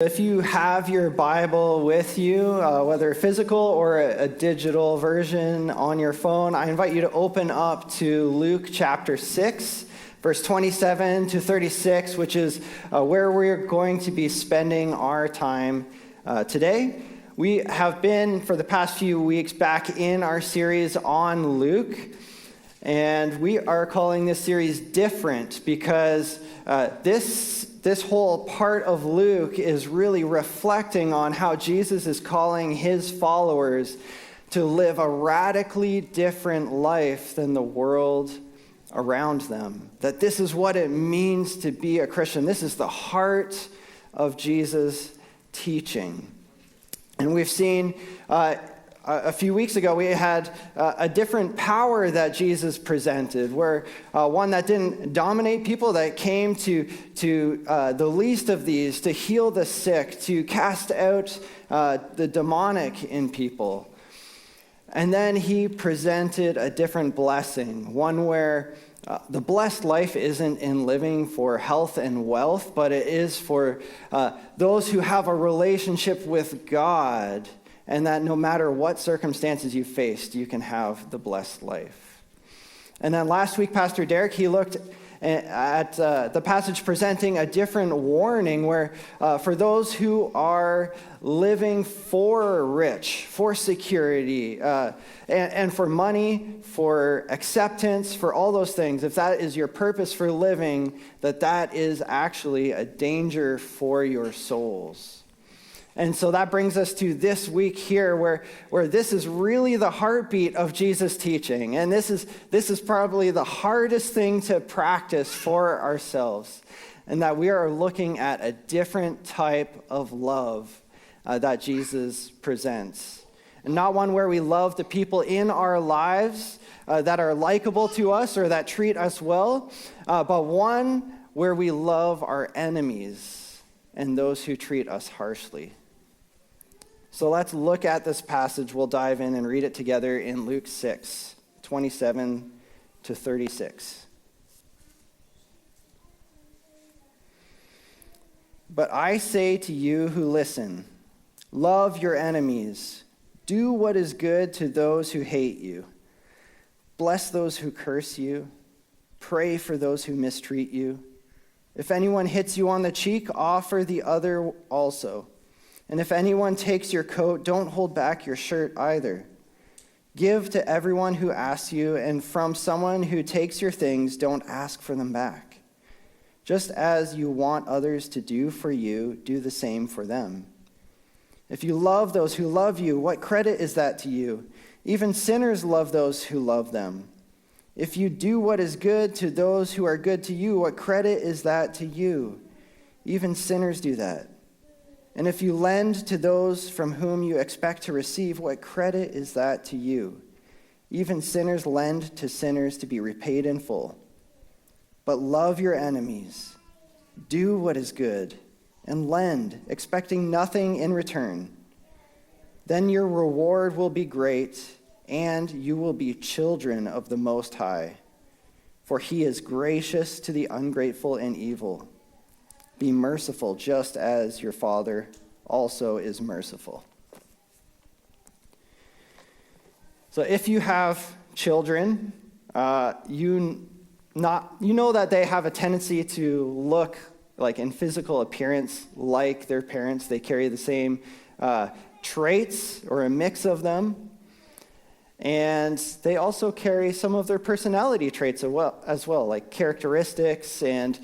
If you have your Bible with you, whether physical or a digital version on your phone, I invite you to open up to Luke chapter 6, verse 27 to 36, which is where we're going to be spending our time today. We have been, for the past few weeks, back in our series on Luke, and we are calling this series Different because this whole part of Luke is really reflecting on how Jesus is calling his followers to live a radically different life than the world around them. That this is what it means to be a Christian. This is the heart of Jesus' teaching. And we've seen a few weeks ago, we had a different power that Jesus presented, where one that didn't dominate people, that came to the least of these, to heal the sick, to cast out the demonic in people. And then he presented a different blessing, one where the blessed life isn't in living for health and wealth, but it is for those who have a relationship with God, and that no matter what circumstances you faced, you can have the blessed life. And then last week, Pastor Derek, he looked at the passage presenting a different warning where for those who are living for rich, for security, and for money, for acceptance, for all those things, if that is your purpose for living, that is actually a danger for your souls. And so that brings us to this week here where this is really the heartbeat of Jesus' teaching. And this is probably the hardest thing to practice for ourselves. And that we are looking at a different type of love that Jesus presents. And not one where we love the people in our lives that are likable to us or that treat us well, but one where we love our enemies and those who treat us harshly. So let's look at this passage. We'll dive in and read it together in Luke 6, 27 to 36. But I say to you who listen, love your enemies, do what is good to those who hate you, bless those who curse you, pray for those who mistreat you. If anyone hits you on the cheek, offer the other also. And if anyone takes your coat, don't hold back your shirt either. Give to everyone who asks you, and from someone who takes your things, don't ask for them back. Just as you want others to do for you, do the same for them. If you love those who love you, what credit is that to you? Even sinners love those who love them. If you do what is good to those who are good to you, what credit is that to you? Even sinners do that. And if you lend to those from whom you expect to receive, what credit is that to you? Even sinners lend to sinners to be repaid in full. But love your enemies, do what is good, and lend, expecting nothing in return. Then your reward will be great, and you will be children of the Most High. For he is gracious to the ungrateful and evil. Be merciful, just as your Father also is merciful. So if you have children, you know that they have a tendency to look like in physical appearance like their parents. They carry the same traits or a mix of them. And they also carry some of their personality traits as well, like characteristics and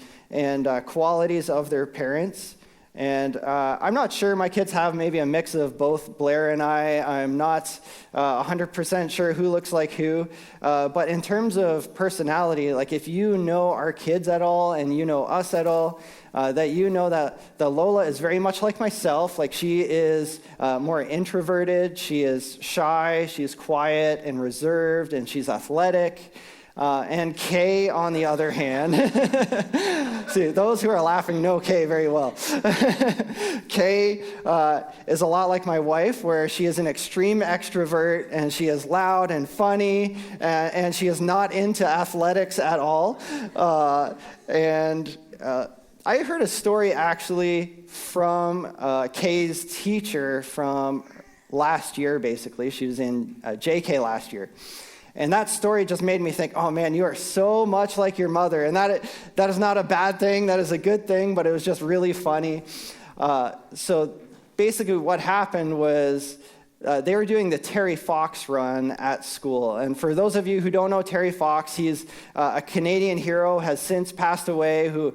qualities of their parents. And I'm not sure, my kids have maybe a mix of both Blair and I. I'm not 100% sure who looks like who. But in terms of personality, like if you know our kids at all and you know us at all, that you know that Lola is very much like myself. Like she is more introverted, she is shy, she's quiet and reserved, and she's athletic. And Kay, on the other hand, see, those who are laughing know Kay very well. Kay is a lot like my wife, where she is an extreme extrovert, and she is loud and funny, and she is not into athletics at all. I heard a story actually from Kay's teacher from last year, basically. She was in JK last year. And that story just made me think, oh man, you are so much like your mother. And that is not a bad thing, that is a good thing, but it was just really funny. So basically what happened was they were doing the Terry Fox run at school. And for those of you who don't know Terry Fox, he's a Canadian hero, has since passed away, who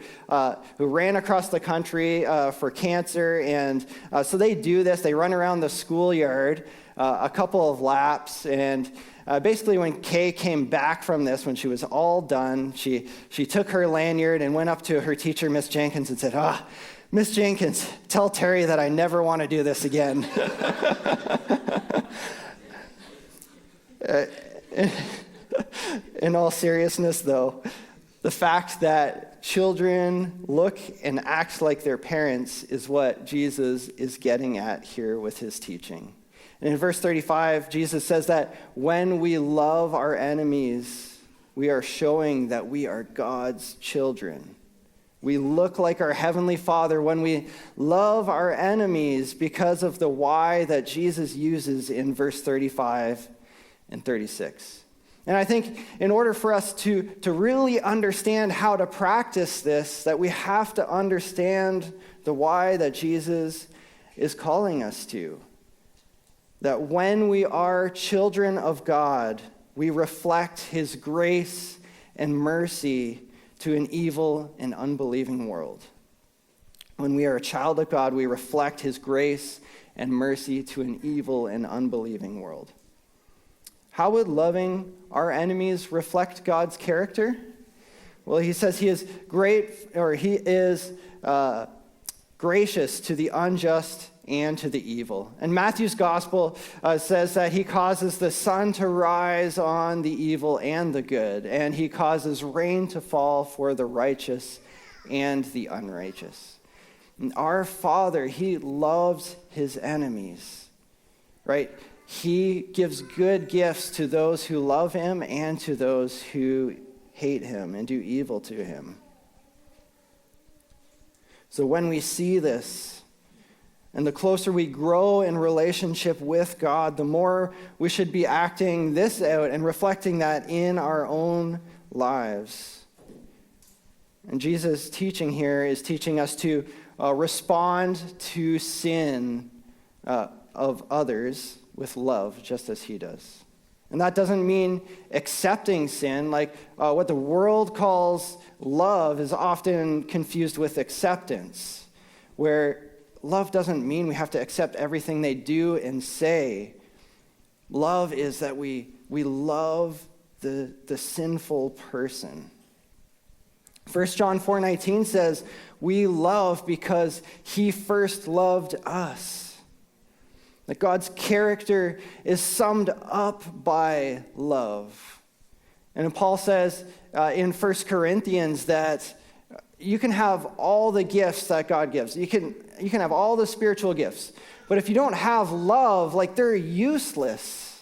ran across the country for cancer. And so they do this. They run around the schoolyard a couple of laps. And basically when Kay came back from this, when she was all done, she took her lanyard and went up to her teacher, Miss Jenkins, and said, Miss Jenkins, tell Terry that I never want to do this again. In all seriousness, though, the fact that children look and act like their parents is what Jesus is getting at here with his teaching. And in verse 35, Jesus says that when we love our enemies, we are showing that we are God's children. We look like our Heavenly Father when we love our enemies because of the why that Jesus uses in verse 35 and 36. And I think in order for us to really understand how to practice this, that we have to understand the why that Jesus is calling us to. That when we are children of God, we reflect his grace and mercy to an evil and unbelieving world. When we are a child of God, we reflect his grace and mercy to an evil and unbelieving world. How would loving our enemies reflect God's character? Well, he says he is gracious to the unjust and to the evil. And Matthew's gospel says that he causes the sun to rise on the evil and the good, and he causes rain to fall for the righteous and the unrighteous. And our Father, he loves his enemies, right? He gives good gifts to those who love him and to those who hate him and do evil to him. So when we see this, and the closer we grow in relationship with God, the more we should be acting this out and reflecting that in our own lives. And Jesus' teaching here is teaching us to respond to sin of others with love, just as he does. And that doesn't mean accepting sin. Like what the world calls love is often confused with acceptance, where love doesn't mean we have to accept everything they do and say. Love is that we love the sinful person. 1 John 4:19 says, we love because he first loved us. That God's character is summed up by love. And Paul says in 1 Corinthians that you can have all the gifts that God gives. You can have all the spiritual gifts. But if you don't have love, like they're useless.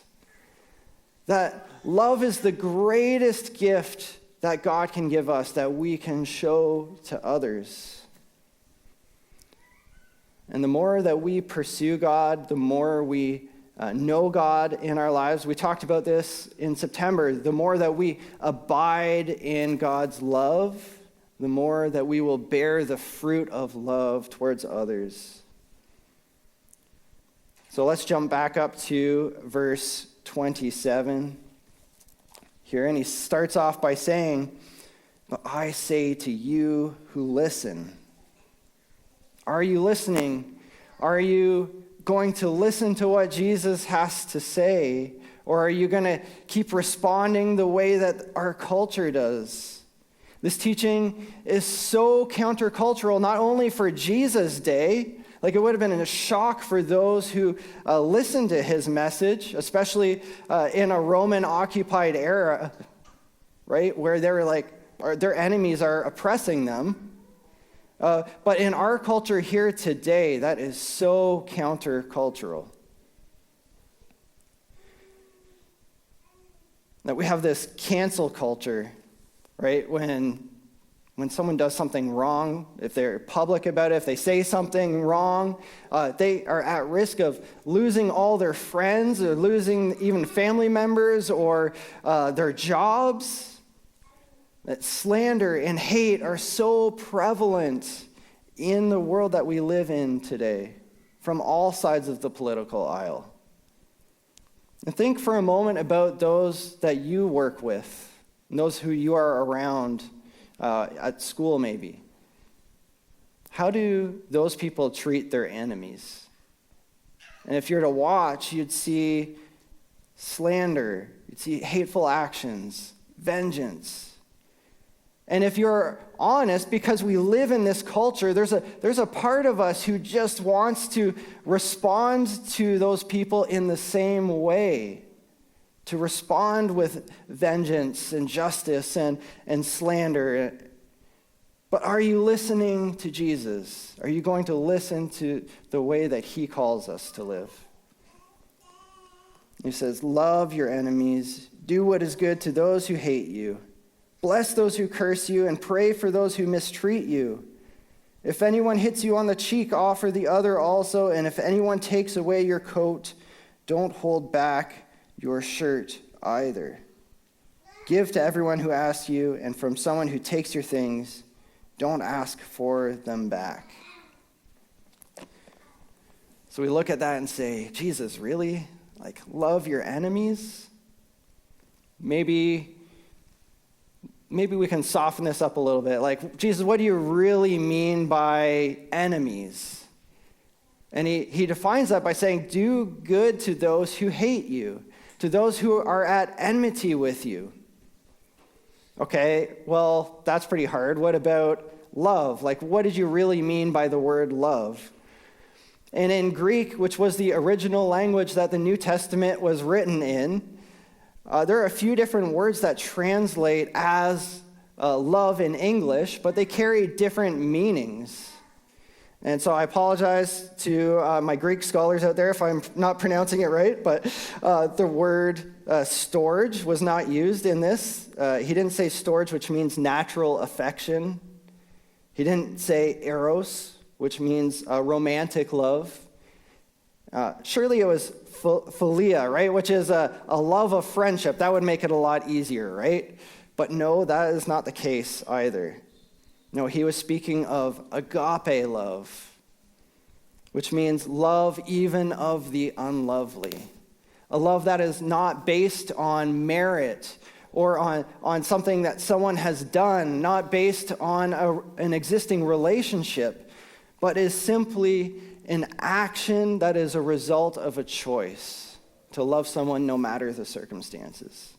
That love is the greatest gift that God can give us that we can show to others. And the more that we pursue God, the more we know God in our lives. We talked about this in September. The more that we abide in God's love, the more that we will bear the fruit of love towards others. So let's jump back up to verse 27 here. And he starts off by saying, but I say to you who listen. Are you listening? Are you going to listen to what Jesus has to say? Or are you going to keep responding the way that our culture does? This teaching is so countercultural, not only for Jesus' day, like it would have been a shock for those who listened to his message, especially in a Roman-occupied era, right, where they were like, their enemies are oppressing them. But in our culture here today, that is so countercultural. That we have this cancel culture, right? When when someone does something wrong, if they're public about it, if they say something wrong, they are at risk of losing all their friends or losing even family members or their jobs. That slander and hate are so prevalent in the world that we live in today, from all sides of the political aisle. And think for a moment about those that you work with, and those who you are around at school maybe. How do those people treat their enemies? And if you're to watch, you'd see slander, you'd see hateful actions, vengeance. And if you're honest, because we live in this culture, there's a part of us who just wants to respond to those people in the same way, to respond with vengeance and justice and slander. But are you listening to Jesus? Are you going to listen to the way that he calls us to live? He says, love your enemies, do what is good to those who hate you, bless those who curse you, and pray for those who mistreat you. If anyone hits you on the cheek, offer the other also, and if anyone takes away your coat, don't hold back your shirt either. Give to everyone who asks you, and from someone who takes your things, don't ask for them back. So we look at that and say, Jesus, really? Like, love your enemies? Maybe we can soften this up a little bit. Like, Jesus, what do you really mean by enemies? And he defines that by saying, do good to those who hate you, to those who are at enmity with you. Okay, well, that's pretty hard. What about love? Like, what did you really mean by the word love? And in Greek, which was the original language that the New Testament was written in, there are a few different words that translate as love in English, but they carry different meanings. And so I apologize to my Greek scholars out there if I'm not pronouncing it right, but the word storge was not used in this. He didn't say storge, which means natural affection. He didn't say eros, which means romantic love. Surely it was philia, right, which is a love of friendship. That would make it a lot easier, right? But no, that is not the case either. No, he was speaking of agape love, which means love even of the unlovely. A love that is not based on merit or on something that someone has done, not based on an existing relationship, but is simply an action that is a result of a choice to love someone no matter the circumstances.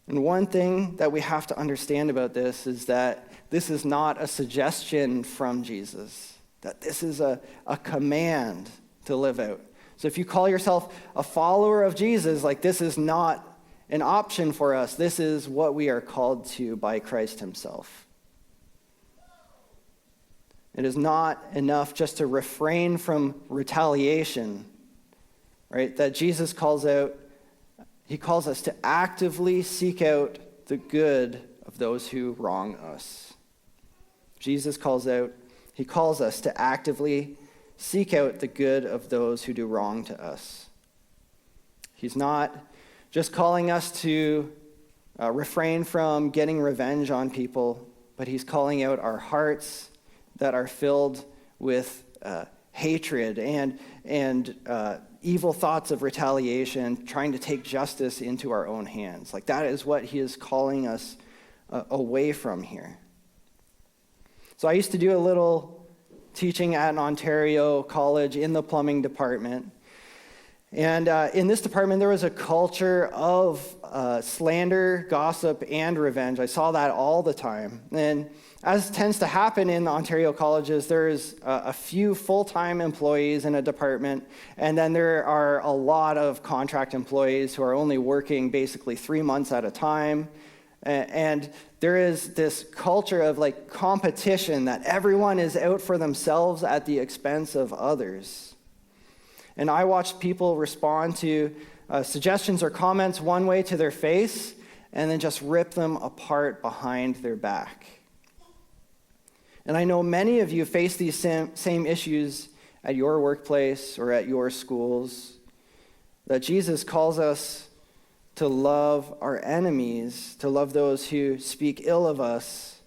And one thing that we have to understand about this is that this is not a suggestion from Jesus, that this is a command to live out. So if you call yourself a follower of Jesus, like, this is not an option for us. This is what we are called to by Christ himself. It is not enough just to refrain from retaliation, right? That Jesus calls out. He calls us to actively seek out the good of those who wrong us. Jesus calls us to actively seek out the good of those who do wrong to us. He's not just calling us to refrain from getting revenge on people, but he's calling out our hearts that are filled with hatred and evil thoughts of retaliation, trying to take justice into our own hands. Like, that is what he is calling us away from here. So I used to do a little teaching at an Ontario college in the plumbing department. And in this department, there was a culture of slander, gossip, and revenge. I saw that all the time. And as tends to happen in the Ontario colleges, there's a few full-time employees in a department, and then there are a lot of contract employees who are only working basically 3 months at a time. And there is this culture of like competition, that everyone is out for themselves at the expense of others. And I watched people respond to suggestions or comments one way to their face, and then just rip them apart behind their back. And I know many of you face these same issues at your workplace or at your schools, that Jesus calls us to love our enemies, to love those who speak ill of us.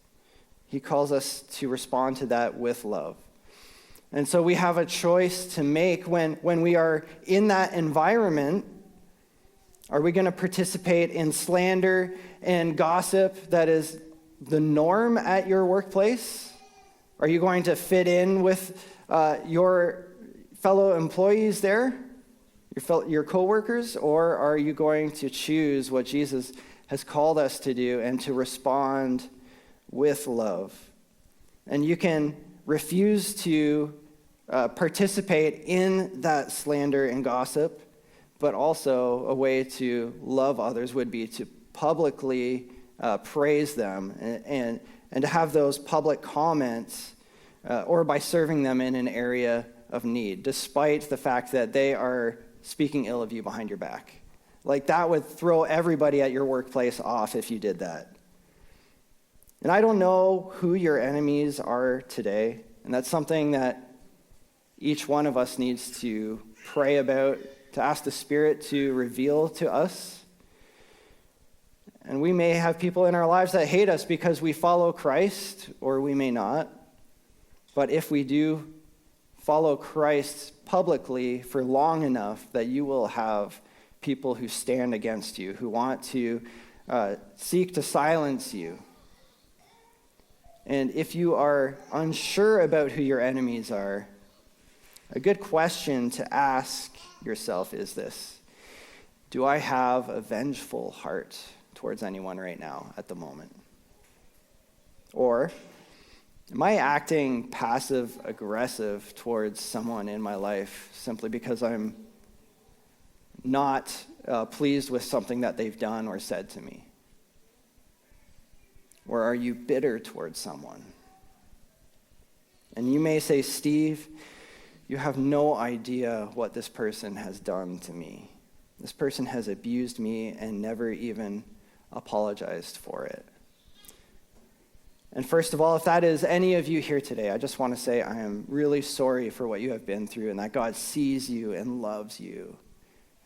He calls us to respond to that with love. And so we have a choice to make when we are in that environment. Are we going to participate in slander and gossip that is the norm at your workplace? Are you going to fit in with your fellow employees there, your coworkers, or are you going to choose what Jesus has called us to do and to respond with love? And you can refuse to participate in that slander and gossip, but also a way to love others would be to publicly praise them and to have those public comments or by serving them in an area of need, despite the fact that they are speaking ill of you behind your back. Like, that would throw everybody at your workplace off if you did that. And I don't know who your enemies are today, and that's something that each one of us needs to pray about, to ask the Spirit to reveal to us. And we may have people in our lives that hate us because we follow Christ, or we may not. But if we do follow Christ publicly for long enough, that you will have people who stand against you, who want to seek to silence you. And if you are unsure about who your enemies are, a good question to ask yourself is this: do I have a vengeful heart towards anyone right now at the moment? Or am I acting passive-aggressive towards someone in my life simply because I'm not pleased with something that they've done or said to me? Or are you bitter towards someone? And you may say, Steve, you have no idea what this person has done to me. This person has abused me and never even apologized for it. And first of all, if that is any of you here today, I just want to say I am really sorry for what you have been through, and that God sees you and loves you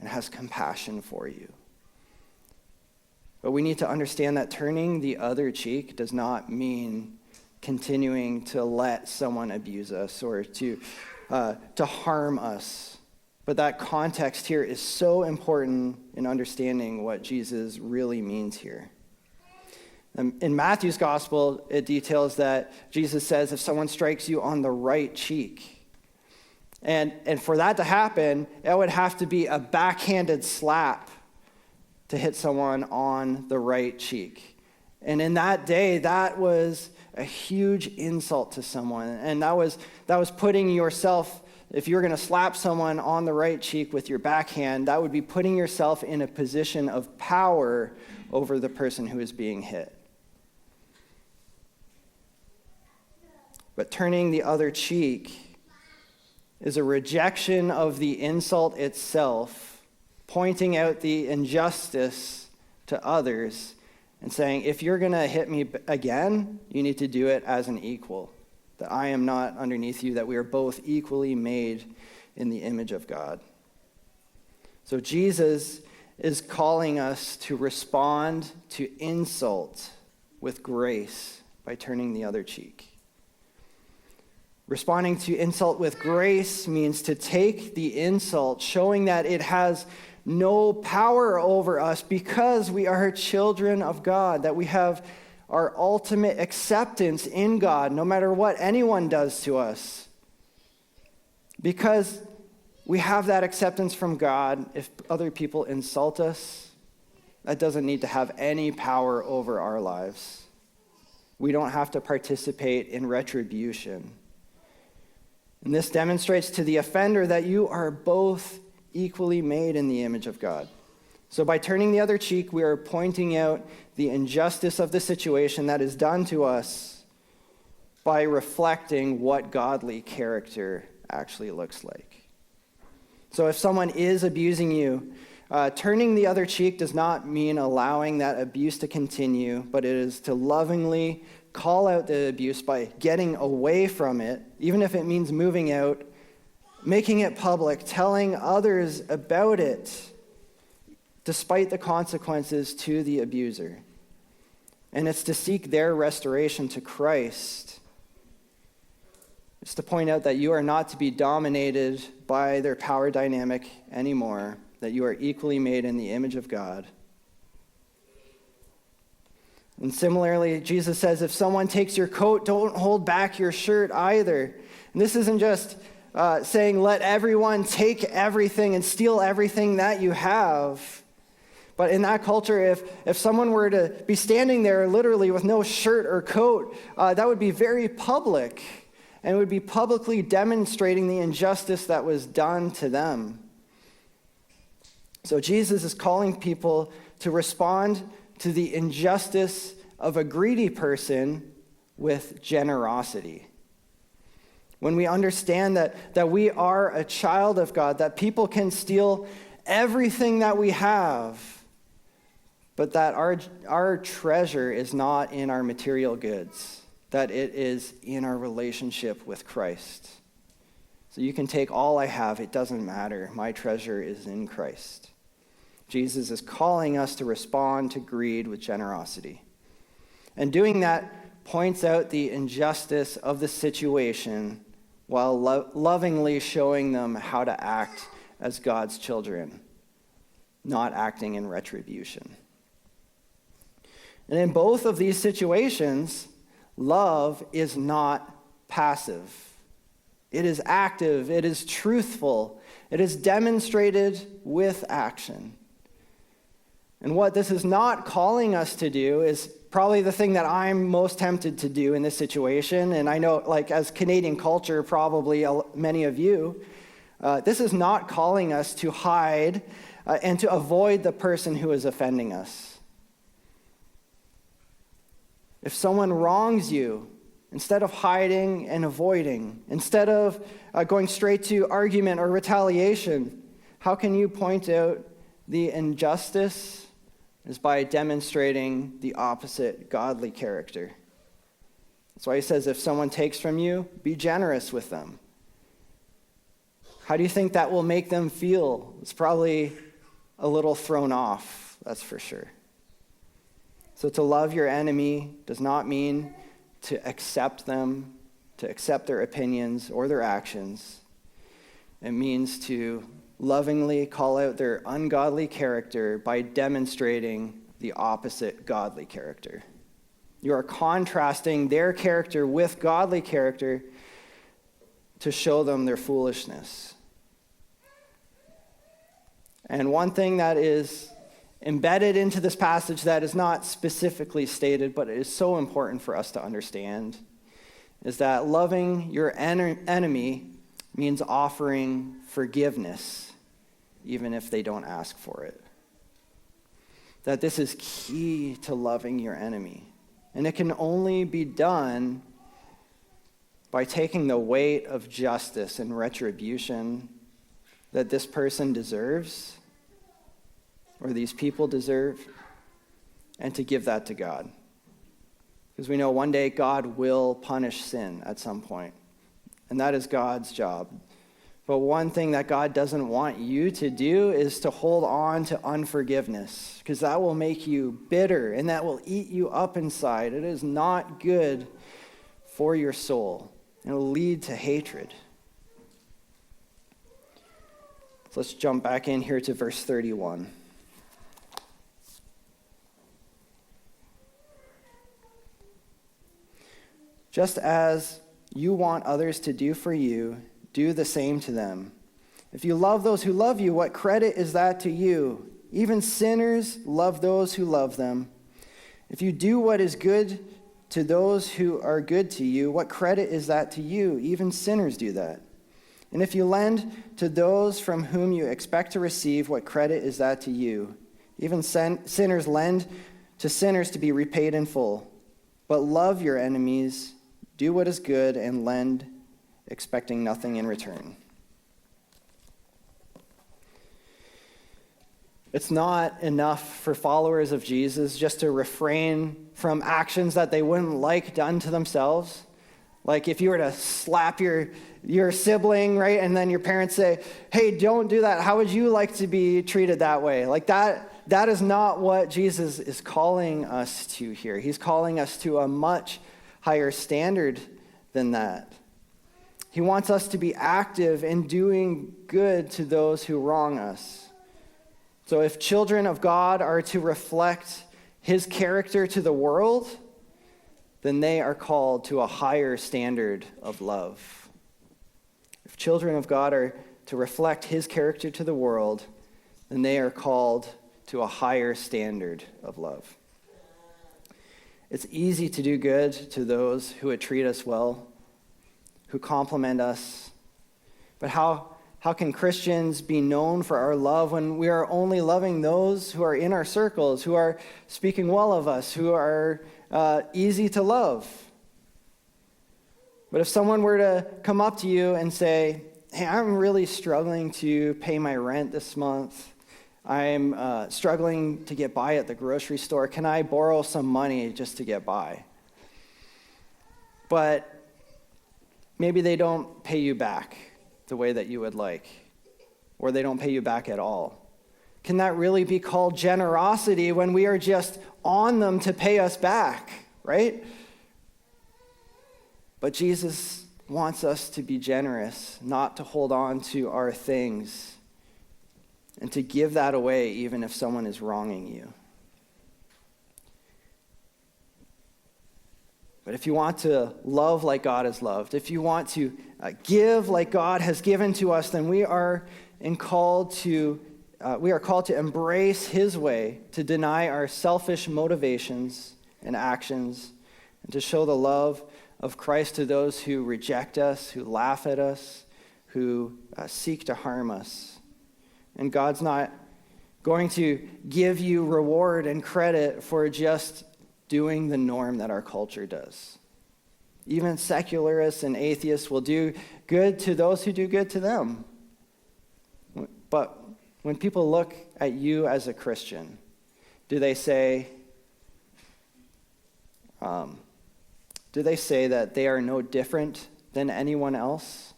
and has compassion for you. But we need to understand that turning the other cheek does not mean continuing to let someone abuse us or to harm us. But that context here is so important in understanding what Jesus really means here. In Matthew's gospel, it details that Jesus says if someone strikes you on the right cheek, and for that to happen, it would have to be a backhanded slap to hit someone on the right cheek. And in that day, that was a huge insult to someone. And that was putting yourself, if you were going to slap someone on the right cheek with your backhand, that would be putting yourself in a position of power over the person who is being hit. But turning the other cheek is a rejection of the insult itself, pointing out the injustice to others and saying, if you're going to hit me again, you need to do it as an equal, that I am not underneath you, that we are both equally made in the image of God. So Jesus is calling us to respond to insult with grace by turning the other cheek. Responding to insult with grace means to take the insult, showing that it has no power over us because we are children of God, that we have our ultimate acceptance in God, no matter what anyone does to us. Because we have that acceptance from God, if other people insult us, that doesn't need to have any power over our lives. We don't have to participate in retribution. And this demonstrates to the offender that you are both equally made in the image of God. So by turning the other cheek, we are pointing out the injustice of the situation that is done to us by reflecting what godly character actually looks like. So if someone is abusing you, Turning the other cheek does not mean allowing that abuse to continue, but it is to lovingly call out the abuse by getting away from it, even if it means moving out, making it public, telling others about it, despite the consequences to the abuser. And it's to seek their restoration to Christ. It's to point out that you are not to be dominated by their power dynamic anymore, that you are equally made in the image of God. And similarly, Jesus says, if someone takes your coat, don't hold back your shirt either. And this isn't just saying let everyone take everything and steal everything that you have. But in that culture, if someone were to be standing there literally with no shirt or coat, that would be very public and would be publicly demonstrating the injustice that was done to them. So Jesus is calling people to respond to the injustice of a greedy person with generosity. When we understand that we are a child of God, that people can steal everything that we have, but that our treasure is not in our material goods, that it is in our relationship with Christ. So you can take all I have, it doesn't matter. My treasure is in Christ. Jesus is calling us to respond to greed with generosity. And doing that points out the injustice of the situation while lovingly showing them how to act as God's children, not acting in retribution. And in both of these situations, love is not passive. It is active. It is truthful. It is demonstrated with action. And what this is not calling us to do is probably the thing that I'm most tempted to do in this situation. And I know, like, as Canadian culture, probably many of you, this is not calling us to hide and to avoid the person who is offending us. If someone wrongs you, instead of hiding and avoiding, instead of going straight to argument or retaliation, how can you point out the injustice? Is by demonstrating the opposite godly character. That's why he says, if someone takes from you, be generous with them. How do you think that will make them feel? It's probably a little thrown off, that's for sure. So to love your enemy does not mean to accept them, to accept their opinions or their actions. It means to lovingly call out their ungodly character by demonstrating the opposite godly character. You are contrasting their character with godly character to show them their foolishness. And one thing that is embedded into this passage that is not specifically stated, but it is so important for us to understand, is that loving your enemy means offering forgiveness, even if they don't ask for it. That this is key to loving your enemy. And it can only be done by taking the weight of justice and retribution that this person deserves, or these people deserve, and to give that to God. Because we know one day God will punish sin at some point. And that is God's job. But one thing that God doesn't want you to do is to hold on to unforgiveness, because that will make you bitter and that will eat you up inside. It is not good for your soul. It will lead to hatred. So let's jump back in here to verse 31. Just as you want others to do for you, do the same to them. If you love those who love you, what credit is that to you? Even sinners love those who love them. If you do what is good to those who are good to you, what credit is that to you? Even sinners do that. And if you lend to those from whom you expect to receive, what credit is that to you? Even sinners lend to sinners to be repaid in full. But love your enemies, do what is good, and lend, expecting nothing in return. It's not enough for followers of Jesus just to refrain from actions that they wouldn't like done to themselves. Like if you were to slap your sibling, right, and then your parents say, hey, don't do that. How would you like to be treated that way? Like that is not what Jesus is calling us to here. He's calling us to a much higher standard than that. He wants us to be active in doing good to those who wrong us. So if children of God are to reflect his character to the world, then they are called to a higher standard of love. If children of God are to reflect his character to the world, then they are called to a higher standard of love. It's easy to do good to those who would treat us well, who compliment us. But how can Christians be known for our love when we are only loving those who are in our circles, who are speaking well of us, who are easy to love? But if someone were to come up to you and say, hey, I'm really struggling to pay my rent this month. I'm struggling to get by at the grocery store. Can I borrow some money just to get by? But maybe they don't pay you back the way that you would like, or they don't pay you back at all. Can that really be called generosity when we are just on them to pay us back, right? But Jesus wants us to be generous, not to hold on to our things, and to give that away even if someone is wronging you. But if you want to love like God is loved, if you want to give like God has given to us, then we are called to embrace his way, to deny our selfish motivations and actions, and to show the love of Christ to those who reject us, who laugh at us, who seek to harm us. And God's not going to give you reward and credit for just doing the norm that our culture does. Even secularists and atheists will do good to those who do good to them. But when people look at you as a Christian, do they say that they are no different than anyone else?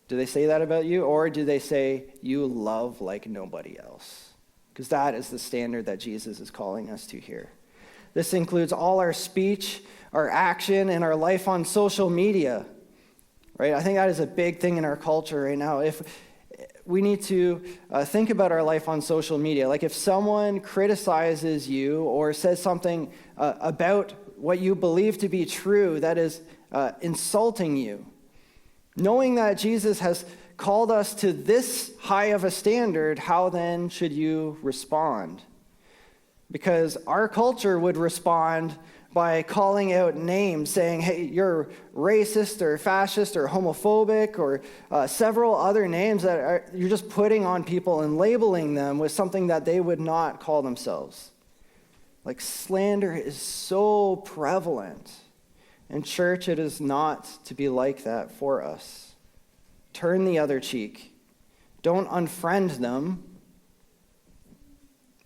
Do they say that about you? Or do they say you love like nobody else? Because that is the standard that Jesus is calling us to here. This includes all our speech, our action, and our life on social media, right? I think that is a big thing in our culture right now. If we need to think about our life on social media. Like if someone criticizes you or says something about what you believe to be true that is insulting you, knowing that Jesus has called us to this high of a standard, how then should you respond? Because our culture would respond by calling out names, saying, hey, you're racist or fascist or homophobic or several other names that you're just putting on people and labeling them with something that they would not call themselves. Like slander is so prevalent. In church, it is not to be like that for us. Turn the other cheek. Don't unfriend them.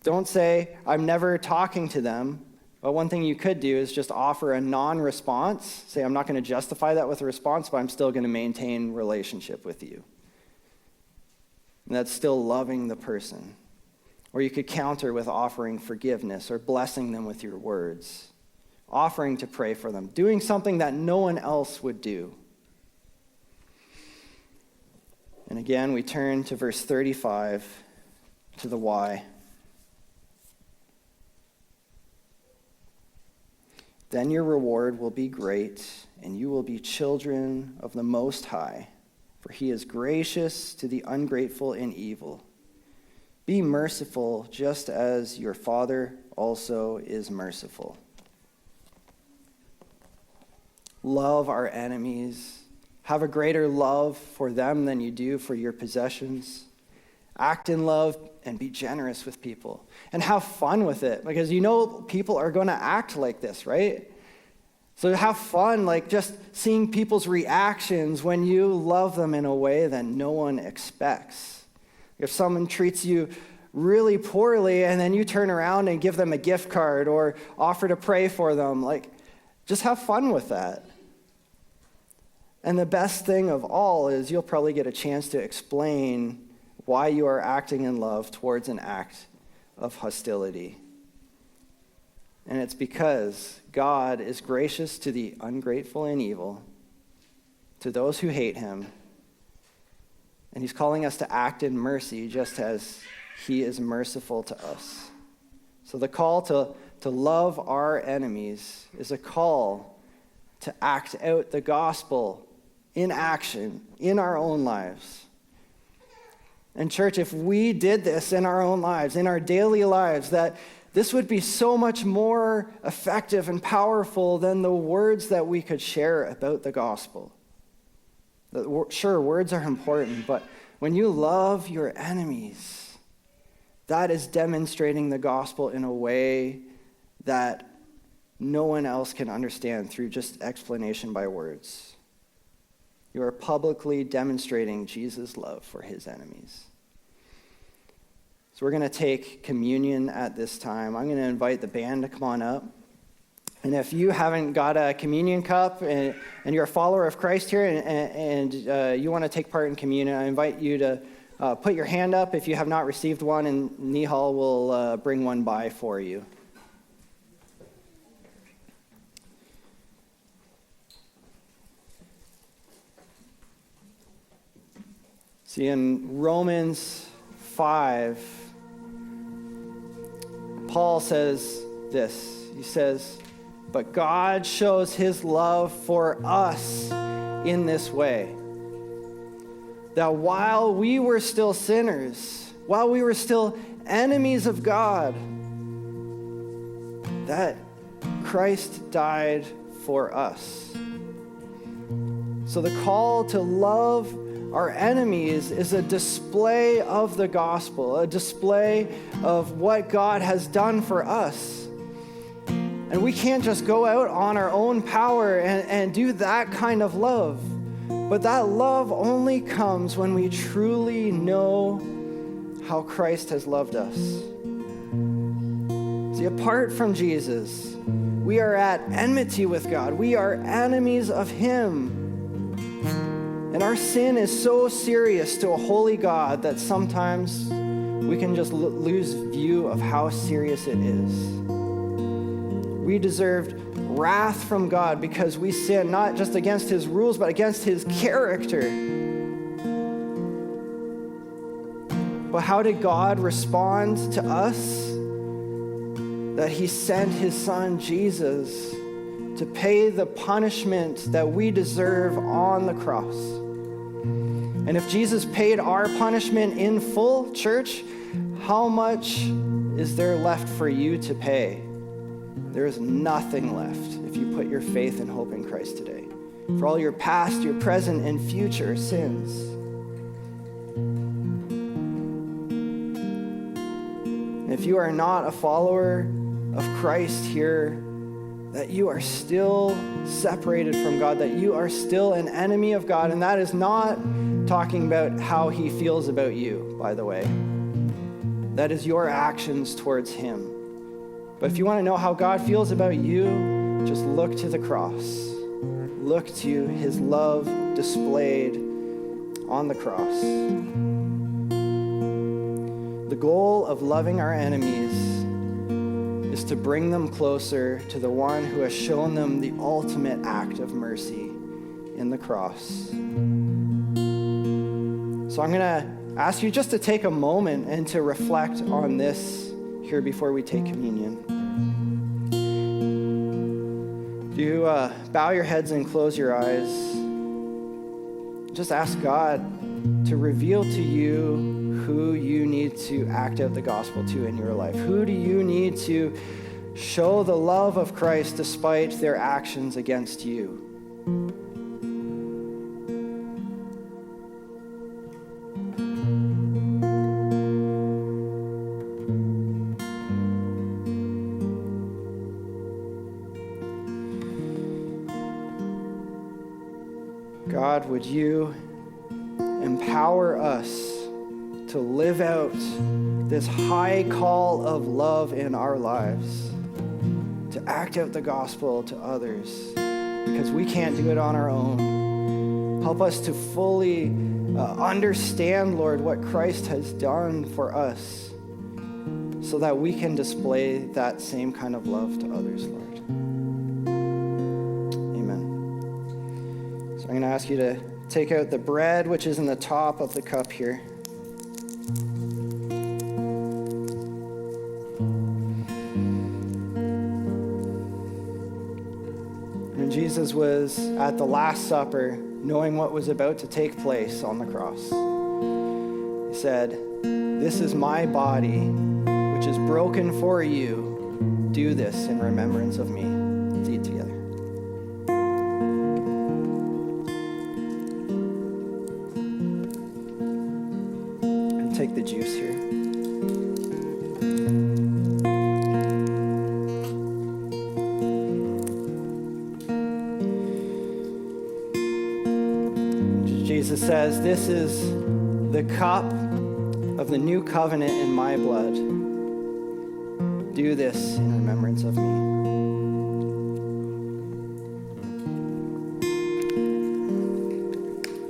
Don't say, I'm never talking to them. But one thing you could do is just offer a non-response. Say, I'm not going to justify that with a response, but I'm still going to maintain relationship with you. And that's still loving the person. Or you could counter with offering forgiveness or blessing them with your words. Offering to pray for them. Doing something that no one else would do. And again, we turn to verse 35, to the why. Then your reward will be great, and you will be children of the Most High, for he is gracious to the ungrateful and evil. Be merciful, just as your Father also is merciful. Love our enemies. Have a greater love for them than you do for your possessions. Act in love and be generous with people. And have fun with it, because you know people are going to act like this, right? So have fun, like just seeing people's reactions when you love them in a way that no one expects. If someone treats you really poorly, and then you turn around and give them a gift card or offer to pray for them. Like, just have fun with that. And the best thing of all is you'll probably get a chance to explain why you are acting in love towards an act of hostility. And it's because God is gracious to the ungrateful and evil, to those who hate him, and he's calling us to act in mercy just as he is merciful to us. So the call to love our enemies is a call to act out the gospel in action in our own lives. And church, if we did this in our own lives, in our daily lives, that this would be so much more effective and powerful than the words that we could share about the gospel. Sure, words are important, but when you love your enemies, that is demonstrating the gospel in a way that no one else can understand through just explanation by words. You are publicly demonstrating Jesus' love for his enemies. So we're going to take communion at this time. I'm going to invite the band to come on up. And if you haven't got a communion cup and you're a follower of Christ here and you want to take part in communion, I invite you to put your hand up if you have not received one, and Nihal will bring one by for you. See, in Romans 5, Paul says this. He says, "But God shows his love for us in this way, that while we were still sinners, while we were still enemies of God, that Christ died for us." So the call to love our enemies is a display of the gospel, a display of what God has done for us. And we can't just go out on our own power and do that kind of love. But that love only comes when we truly know how Christ has loved us. See, apart from Jesus, we are at enmity with God. We are enemies of him. And our sin is so serious to a holy God that sometimes we can just lose view of how serious it is. We deserved wrath from God because we sin not just against his rules, but against his character. But how did God respond to us? That he sent his son Jesus to pay the punishment that we deserve on the cross. And if Jesus paid our punishment in full, church, how much is there left for you to pay? There is nothing left if you put your faith and hope in Christ today, for all your past, your present, and future sins. And if you are not a follower of Christ here, that you are still separated from God, that you are still an enemy of God, and that is not talking about how he feels about you, by the way. That is your actions towards him. But if you want to know how God feels about you, just look to the cross. Look to his love displayed on the cross. The goal of loving our enemies is to bring them closer to the one who has shown them the ultimate act of mercy in the cross. So I'm going to ask you just to take a moment and to reflect on this here before we take communion. Do you bow your heads and close your eyes? Just ask God to reveal to you who you need to act out the gospel to in your life. Who do you need to show the love of Christ despite their actions against you? God, would you empower us to live out this high call of love in our lives, to act out the gospel to others, because we can't do it on our own. Help us to fully understand, Lord, what Christ has done for us, so that we can display that same kind of love to others, Lord. Amen. So I'm going to ask you to take out the bread, which is in the top of the cup here. When Jesus was at the Last Supper, knowing what was about to take place on the cross, he said, "This is my body, which is broken for you. Do this in remembrance of me." Let's eat together. And take the juice here. Jesus says, "This is the cup of the new covenant in my blood. Do this in remembrance of me."